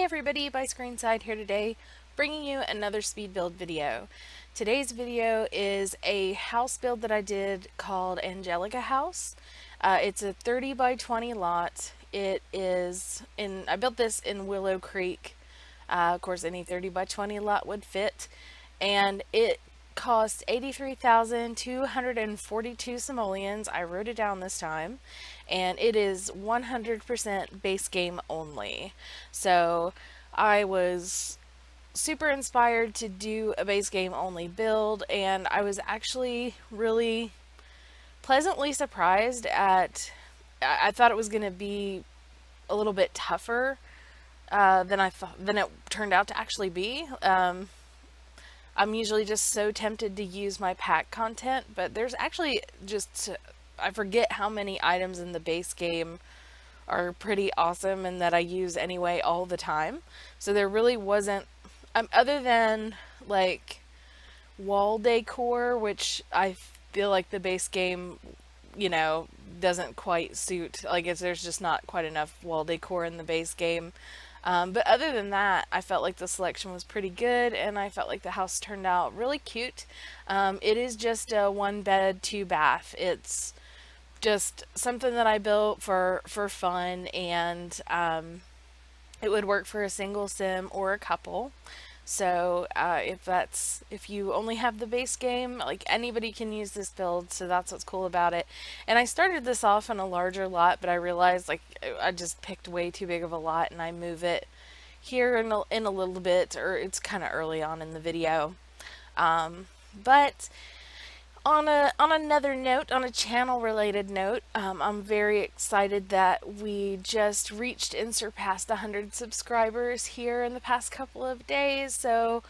Hey everybody, byscreenside here today, bringing you another speed build video. Today's video is a house build that I did called Angelica House. It's a 30 by 20 lot. I built this in Willow Creek. Of course, any 30 by 20 lot would fit. And it cost 83,242 simoleons. I wrote it down this time, and it is 100% base game only. So I was super inspired to do a base game only build, and I was actually really pleasantly surprised at. I thought it was going to be a little bit tougher than I thought than it turned out to actually be. I'm usually just so tempted to use my pack content, but there's actually just, I forget how many items in the base game are pretty awesome and that I use anyway all the time. So there really wasn't, other than like wall decor, which I feel like the base game, you know, doesn't quite suit. Like, there's just not quite enough wall decor in the base game. But other than that, I felt like the selection was pretty good, and I felt like the house turned out really cute. It is just a one bed, two bath. It's just something that I built for fun, and it would work for a single sim or a couple. So if you only have the base game, like, anybody can use this build, so that's what's cool about it. And I started this off on a larger lot, but I realized, like, I just picked way too big of a lot, and I move it here in a little bit, or it's kind of early on in the video. But on another note, on a channel related note, I'm very excited that we just reached and surpassed 100 subscribers here in the past couple of days. So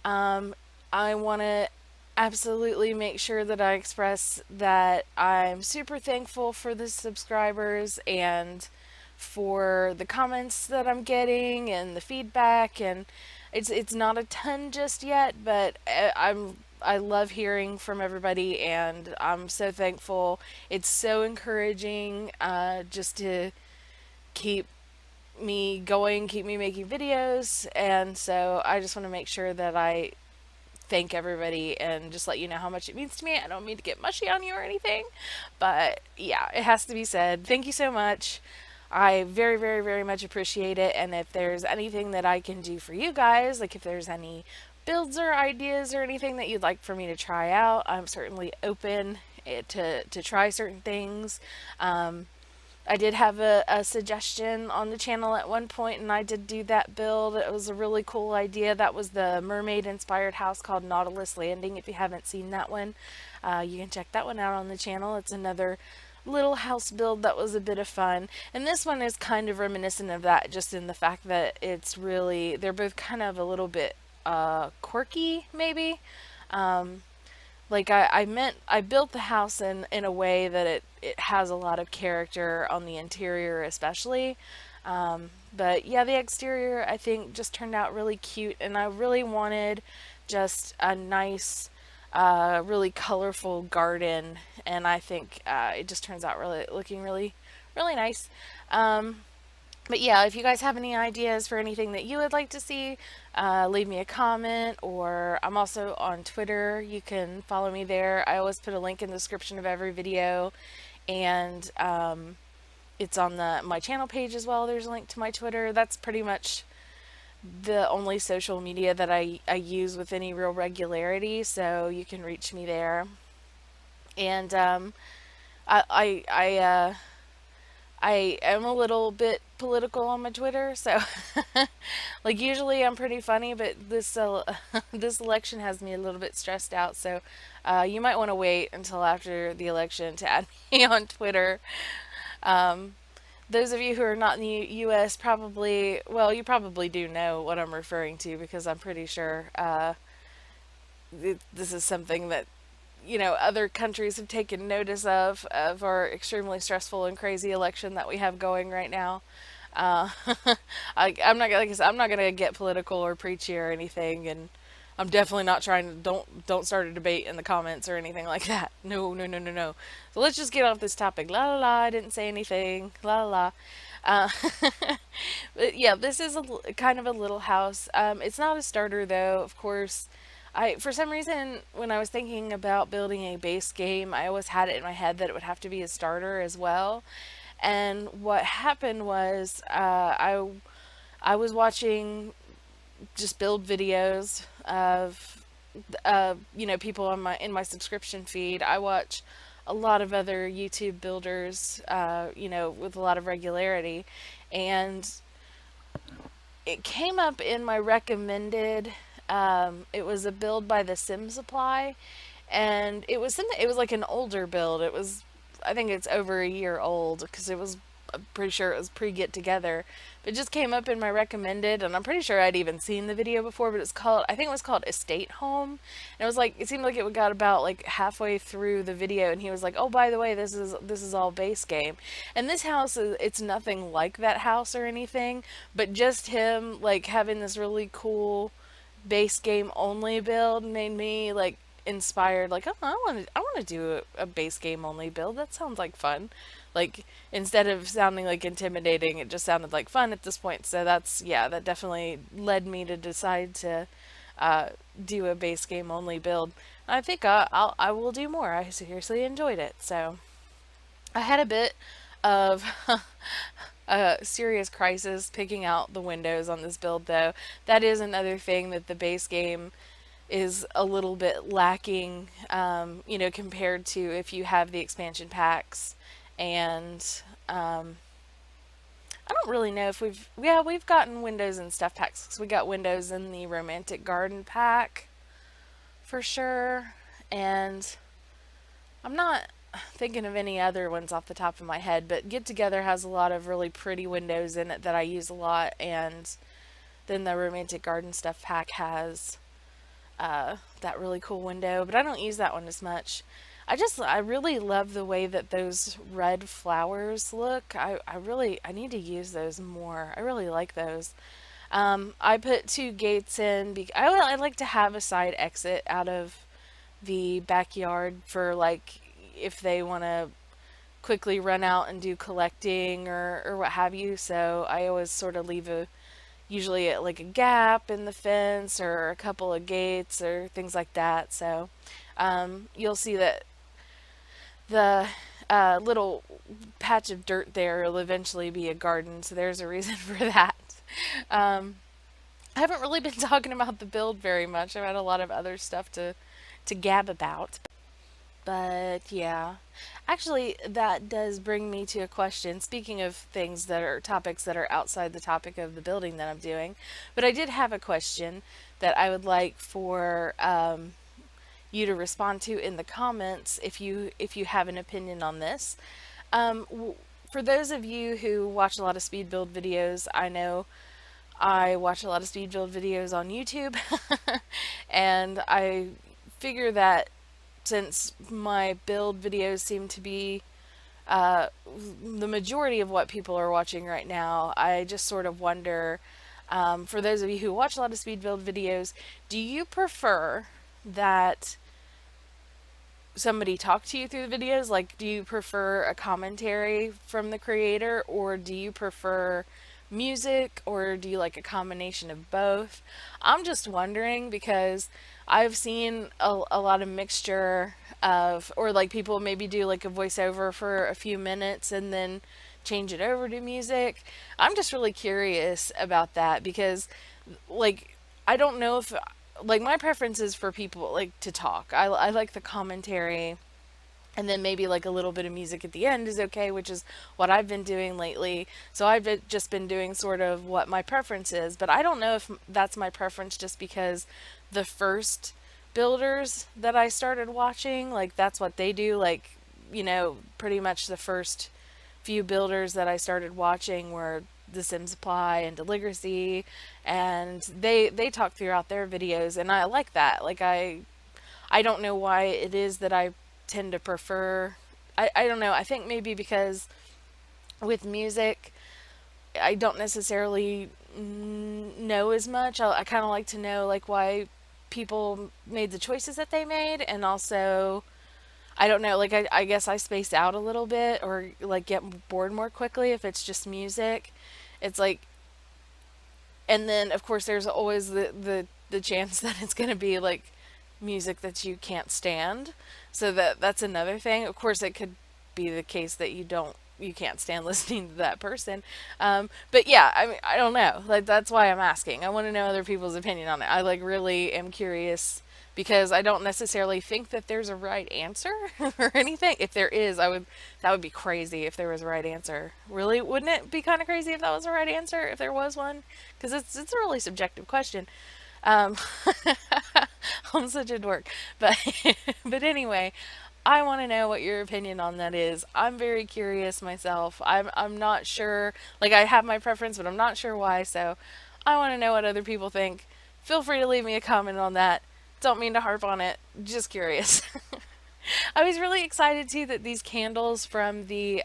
I want to absolutely make sure that I express that I'm super thankful for the subscribers and for the comments that I'm getting and the feedback. And it's not a ton just yet, but I love hearing from everybody, and I'm so thankful. It's so encouraging, just to keep me going, keep me making videos. And so I just want to make sure that I thank everybody and just let you know how much it means to me. I don't mean to get mushy on you or anything, but yeah, it has to be said. Thank you so much. I very, very, very much appreciate it. And if there's anything that I can do for you guys, like if there's any builds or ideas or anything that you'd like for me to try out, I'm certainly open to try certain things. I did have a suggestion on the channel at one point, and I did do that build. It was a really cool idea. That was the mermaid inspired house called Nautilus Landing. If you haven't seen that one, you can check that one out on the channel. It's another little house build that was a bit of fun. And this one is kind of reminiscent of that, just in the fact that they're both kind of a little bit quirky, maybe. Like, I built the house in a way that it has a lot of character on the interior, especially. But yeah, the exterior, I think, just turned out really cute, and I really wanted just a nice, really colorful garden, and I think it just turns out looking really, really nice. But yeah, if you guys have any ideas for anything that you would like to see, leave me a comment, or I'm also on Twitter. You can follow me there. I always put a link in the description of every video, and it's on my channel page as well. There's a link to my Twitter. That's pretty much the only social media that I use with any real regularity, so you can reach me there. And I, I, I I am a little bit political on my Twitter, so like, usually I'm pretty funny, but this this election has me a little bit stressed out. So you might want to wait until after the election to add me on Twitter. Um, those of you who are not in the U.S. probably, well, you probably do know what I'm referring to, because I'm pretty sure this is something that, other countries have taken notice of our extremely stressful and crazy election that we have going right now. Uh, I'm not like I said, I'm not gonna get political or preachy or anything, and I'm definitely not trying to don't start a debate in the comments or anything like that. No, no, no, no, no. So let's just get off this topic. La la la. I didn't say anything. La la la. Uh, but yeah, this is kind of a little house. It's not a starter though, of course. For some reason, when I was thinking about building a base game, I always had it in my head that it would have to be a starter as well. And what happened was, I was watching just build videos of people on my subscription feed. I watch a lot of other YouTube builders, with a lot of regularity, and it came up in my recommended. It was a build by the Sim Supply, and it was something. It was like an older build. It was, I think it's over a year old because it was. I'm pretty sure it was pre get together. But it just came up in my recommended, and I'm pretty sure I'd even seen the video before. But it's called, I think it was called Estate Home, and it was like it seemed like it got about like halfway through the video, and he was like, "Oh, by the way, this is all base game." And this house is, it's nothing like that house or anything, but just him like having this really cool base game only build made me like inspired, like, oh, I want to do a base game only build. That sounds like fun. Like, instead of sounding like intimidating, it just sounded like fun at this point. So that's, yeah, that definitely led me to decide to uh, do a base game only build. I think I will do more. I seriously enjoyed it. So I had a bit of a serious crisis picking out the windows on this build, though. That is another thing that the base game is a little bit lacking, compared to if you have the expansion packs. And I don't really know if we've gotten windows and stuff packs. 'Cause we got windows in the romantic garden pack for sure, and I'm not thinking of any other ones off the top of my head. But Get Together has a lot of really pretty windows in it that I use a lot, and then the romantic garden stuff pack has that really cool window, but I don't use that one as much. I really love the way that those red flowers look. I need to use those more. I really like those. I put two gates in. I like to have a side exit out of the backyard for like if they want to quickly run out and do collecting or what have you. So I always sort of leave usually like a gap in the fence or a couple of gates or things like that. So you'll see that the little patch of dirt there will eventually be a garden. So there's a reason for that. Um, I haven't really been talking about the build very much. I've had a lot of other stuff to gab about. But yeah, actually, that does bring me to a question. Speaking of things that are topics that are outside the topic of the building that I'm doing, but I did have a question that I would like for you to respond to in the comments if you have an opinion on this. For those of you who watch a lot of speed build videos, I know I watch a lot of speed build videos on YouTube, and I figure that since my build videos seem to be uh, the majority of what people are watching right now, I just sort of wonder, for those of you who watch a lot of speed build videos, do you prefer that somebody talk to you through the videos? Like, do you prefer a commentary from the creator, or do you prefer music, or do you like a combination of both? I'm just wondering because I've seen a lot of mixture of, or like people maybe do like a voiceover for a few minutes and then change it over to music. I'm just really curious about that because, like, I don't know if, like, my preference is for people like to talk. I like the commentary, and then maybe like a little bit of music at the end is okay, which is what I've been doing lately. So just been doing sort of what my preference is, but I don't know if that's my preference just because the first builders that I started watching, like that's what they do. Like, pretty much the first few builders that I started watching were the Sim Supply and Deligracy, and they talk throughout their videos, and I like that. Like I don't know why it is that I tend to prefer. I don't know. I think maybe because with music, I don't necessarily know as much. I kind of like to know like why people made the choices that they made, and also I don't know, like I guess I space out a little bit or like get bored more quickly if it's just music. It's like, and then of course there's always the chance that it's going to be like music that you can't stand. So that's another thing. Of course it could be the case that you can't stand listening to that person. But yeah, I mean, I don't know. Like that's why I'm asking. I want to know other people's opinion on it. I like really am curious because I don't necessarily think that there's a right answer or anything. If there is, that would be crazy if there was a right answer. Really, wouldn't it be kind of crazy if that was the right answer if there was one? Because it's a really subjective question. Um, I'm such a dork, but but anyway, I want to know what your opinion on that is. I'm very curious myself. I'm not sure. Like I have my preference, but I'm not sure why. So I want to know what other people think. Feel free to leave me a comment on that. Don't mean to harp on it. Just curious. I was really excited too that these candles from the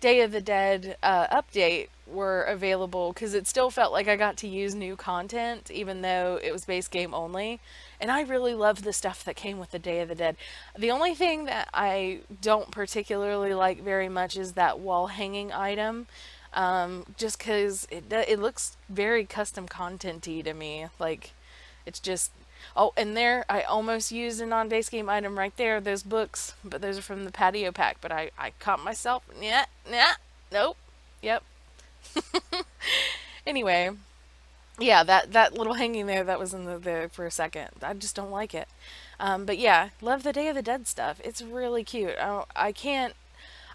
Day of the Dead update were available because it still felt like I got to use new content even though it was base game only. And I really loved the stuff that came with the Day of the Dead. The only thing that I don't particularly like very much is that wall hanging item. Just because it looks very custom content-y to me. Like, it's just. Oh, and there, I almost used a non base game item right there, those books, but those are from the patio pack. But I caught myself. Yeah, yeah, nope, yep. Anyway, yeah, that little hanging there that was in there for a second. I just don't like it. But yeah, love the Day of the Dead stuff. It's really cute. I can't.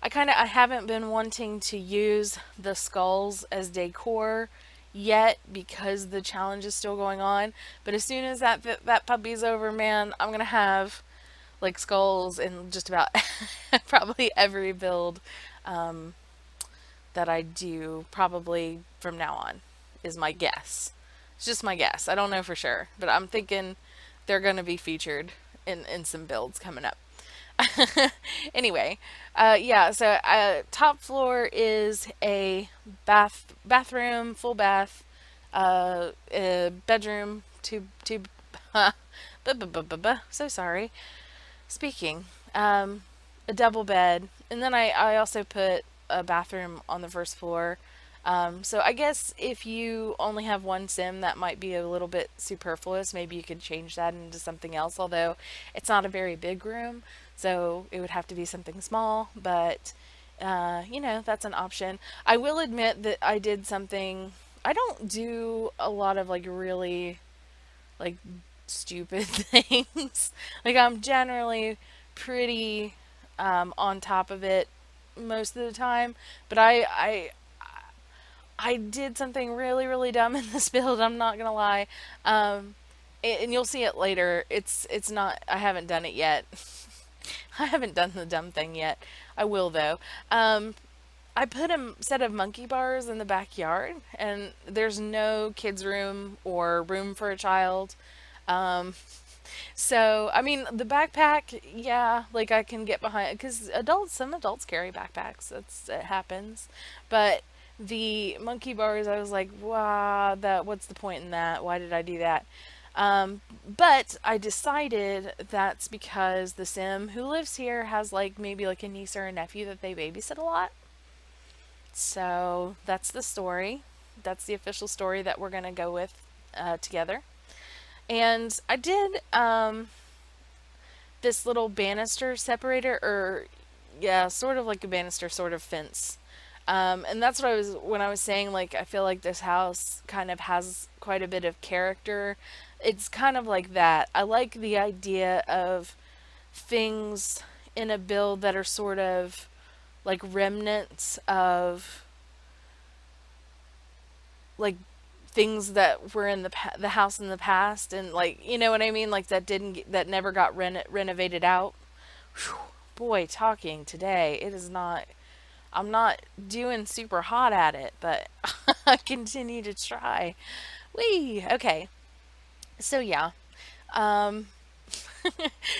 I haven't been wanting to use the skulls as decor yet because the challenge is still going on. But as soon as that puppy's over, man, I'm gonna have like skulls in just about probably every build um, that I do probably from now on is my guess. It's just my guess. I don't know for sure, but I'm thinking they're going to be featured in some builds coming up. Anyway, yeah. So top floor is a bathroom, full bath, a bedroom, two. So sorry. Speaking, a double bed, and then I also put a bathroom on the first floor. So I guess if you only have one sim, that might be a little bit superfluous. Maybe you could change that into something else. Although it's not a very big room, so it would have to be something small. But that's an option. I will admit that I did something. I don't do a lot of like really like stupid things. Like I'm generally pretty on top of it most of the time, but I did something really really dumb in this build. I'm not gonna lie, and you'll see it later. It's not. I haven't done it yet. I haven't done the dumb thing yet. I will though. I put a set of monkey bars in the backyard, and there's no kids' room or room for a child. Um, so, I mean, the backpack, yeah, like I can get behind because some adults carry backpacks. It happens, but the monkey bars, I was like, wow, what's the point in that? Why did I do that? But I decided that's because the sim who lives here has like maybe like a niece or a nephew that they babysit a lot. So that's the story. That's the official story that we're gonna go with together. And I did this little banister separator, or yeah, sort of like a banister, sort of fence. And that's what I was when I was saying like I feel like this house kind of has quite a bit of character. It's kind of like that. I like the idea of things in a build that are sort of like remnants of like things that were in the house in the past, and like you know what I mean, like that never got renovated out. Whew, boy, talking today, it is not. I'm not doing super hot at it, but I continue to try. Wee. Okay. So yeah. Um,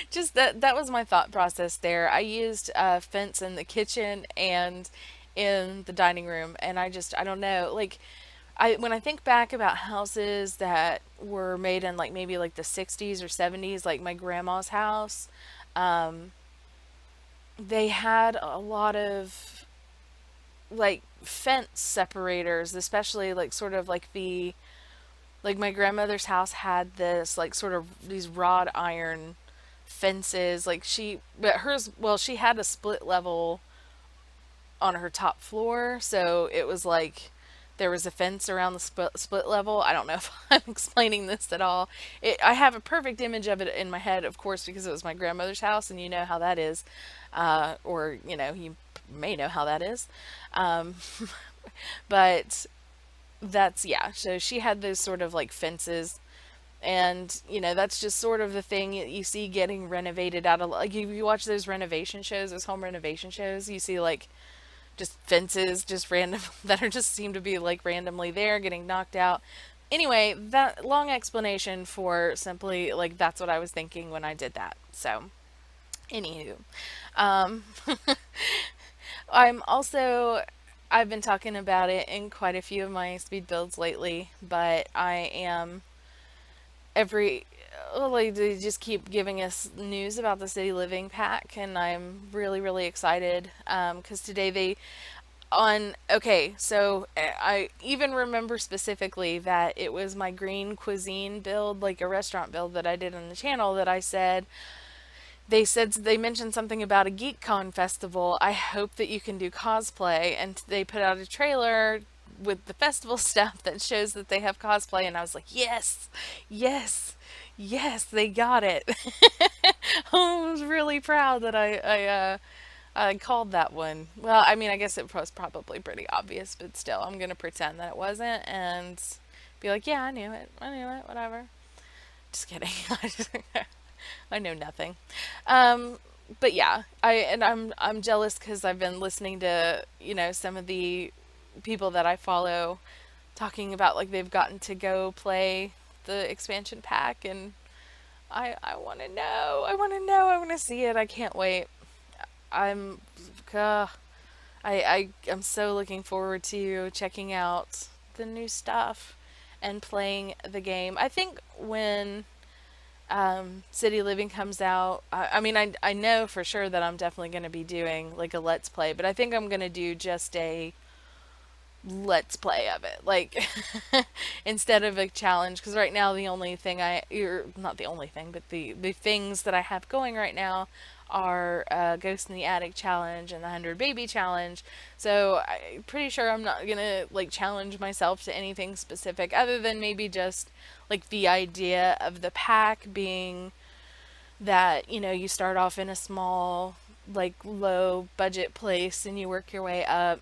just that was my thought process there. I used fence in the kitchen and in the dining room, and I don't know, like when I think back about houses that were made in like maybe like the 60s or 70s, like my grandma's house, They had a lot of like fence separators, especially like sort of like the like my grandmother's house had this like sort of these wrought iron fences. Like but hers, well, she had a split level on her top floor, so it was like there was a fence around the split level. I don't know if I'm explaining this at all. I have a perfect image of it in my head, of course, because it was my grandmother's house, and you know how that is, or you know, you may know how that is. Um, but that's, yeah. So she had those sort of like fences, and you know that's just sort of the thing you see getting renovated out of, like, if you watch those renovation shows, those home renovation shows, you see like just fences just random that are just seem to be like randomly there getting knocked out. Anyway, that long explanation for simply like that's what I was thinking when I did that. So anywho, um I'm also, I've been talking about it in quite a few of my speed builds lately, but I am every like they just keep giving us news about the City Living pack, and I'm really really excited because today they on okay, so I even remember specifically that it was my green cuisine build, like a restaurant build that I did on the channel, that I said they mentioned something about a GeekCon festival. I hope that you can do cosplay, and they put out a trailer with the festival stuff that shows that they have cosplay, and I was like, yes, yes, yes, they got it. I was really proud that I called that one. Well, I mean, I guess it was probably pretty obvious, but still, I'm gonna pretend that it wasn't and be like, yeah, I knew it. I knew it. Whatever. Just kidding. I know nothing. Um, but yeah, I'm jealous because I've been listening to, you know, some of the people that I follow talking about like they've gotten to go play the expansion pack, and I want to know. I want to know. I want to see it. I can't wait. I'm uh, I'm so looking forward to checking out the new stuff and playing the game. I think when City Living comes out, I mean, I know for sure that I'm definitely going to be doing like a let's play, but I think I'm going to do just a let's play of it, like instead of a challenge, because right now the only thing or not the only thing, but the things that I have going right now are Ghost in the Attic challenge and the 100 baby challenge. So I'm pretty sure I'm not gonna like challenge myself to anything specific other than maybe just like the idea of the pack being that, you know, you start off in a small like low budget place and you work your way up.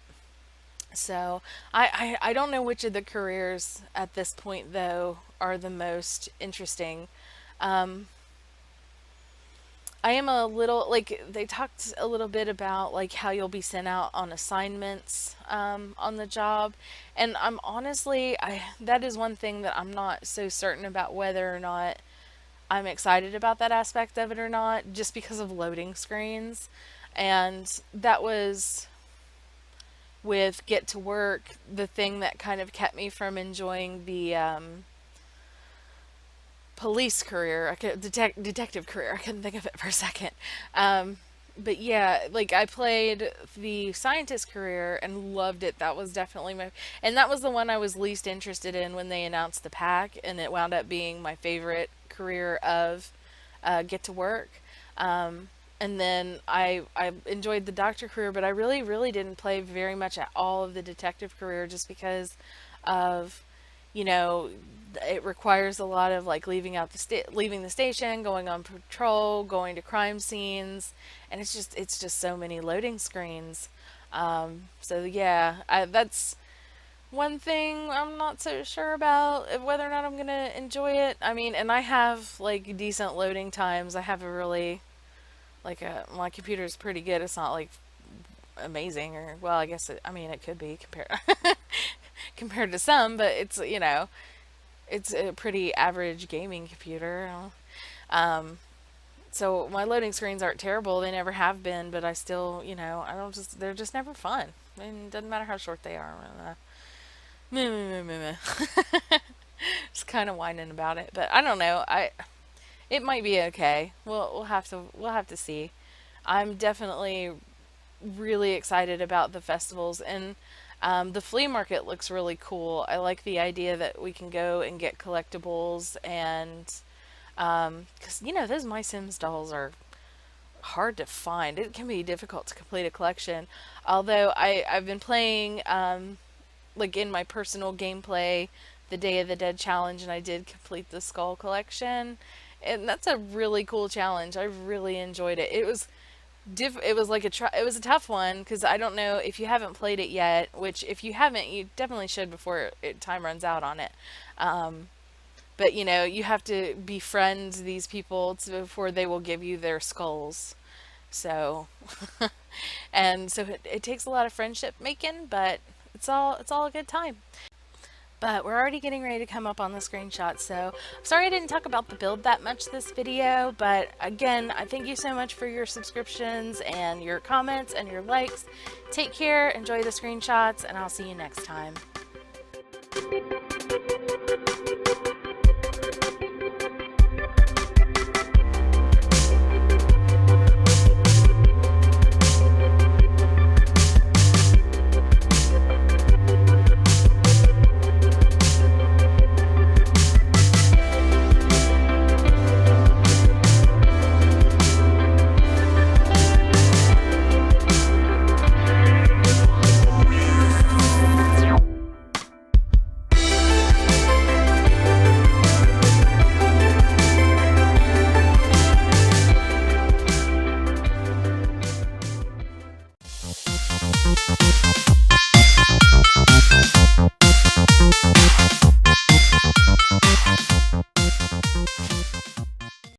So I don't know which of the careers at this point though are the most interesting. Um, I am a little like they talked a little bit about like how you'll be sent out on assignments on the job, and I'm honestly I that is one thing that I'm not so certain about whether or not I'm excited about that aspect of it or not, just because of loading screens, and that was with Get to Work, the thing that kind of kept me from enjoying the police career, detective career. I couldn't think of it for a second. Um, but yeah, like I played the scientist career and loved it. That was definitely and that was the one I was least interested in when they announced the pack, and it wound up being my favorite career of Get to Work. And then I enjoyed the doctor career, but I really really didn't play very much at all of the detective career, just because of, you know, it requires a lot of like leaving the station, going on patrol, going to crime scenes, and it's just so many loading screens. So yeah, that's one thing I'm not so sure about whether or not I'm gonna enjoy it. I mean, and I have like decent loading times. I have a really my computer is pretty good. It's not like amazing, or well, I guess I mean it could be compared to some, but it's, you know, it's a pretty average gaming computer. Um, so my loading screens aren't terrible. They never have been, but I still, you know, I don't just they're just never fun. I mean, it doesn't matter how short they are. Meh, meh, meh, meh, meh. Just kind of whining about it, but I don't know. It might be okay. We'll have to see. I'm definitely really excited about the festivals, and the flea market looks really cool. I like the idea that we can go and get collectibles, and because those My Sims dolls are hard to find. It can be difficult to complete a collection. Although I've been playing like in my personal gameplay the Day of the Dead challenge, and I did complete the skull collection. And that's a really cool challenge. I really enjoyed it. It was like it was a tough one because I don't know if you haven't played it yet, which if you haven't, you definitely should before time runs out on it. But you have to befriend these people before they will give you their skulls. So, and so it takes a lot of friendship making, but it's all a good time. But we're already getting ready to come up on the screenshot, so sorry I didn't talk about the build that much this video, but again, I thank you so much for your subscriptions and your comments and your likes. Take care, enjoy the screenshots, and I'll see you next time.